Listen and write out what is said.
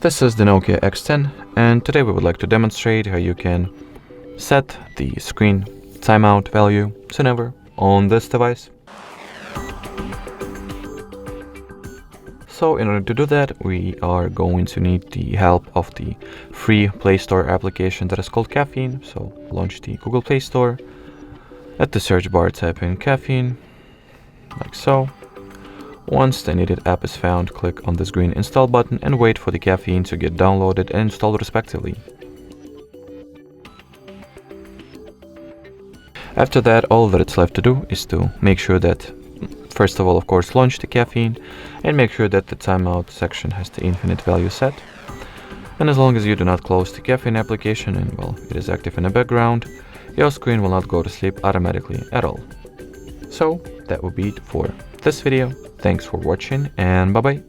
This is the NOKIA X10, and today we would like to demonstrate how you can set the screen timeout value to never on this device. So in order to do that, we are going to need the help of the free Play Store application that is called Caffeine. So launch the Google Play Store. At the search bar, type in Caffeine, like so. Once the needed app is found, click on this green install button and wait for the Caffeine to get downloaded and installed respectively. After that, all that it's left to do is to make sure that, first of all, of course, launch the Caffeine and make sure that the timeout section has the infinite value set. And as long as you do not close the Caffeine application and, well, it is active in the background, your screen will not go to sleep automatically at all. So that will be it for this video. Thanks for watching and bye bye.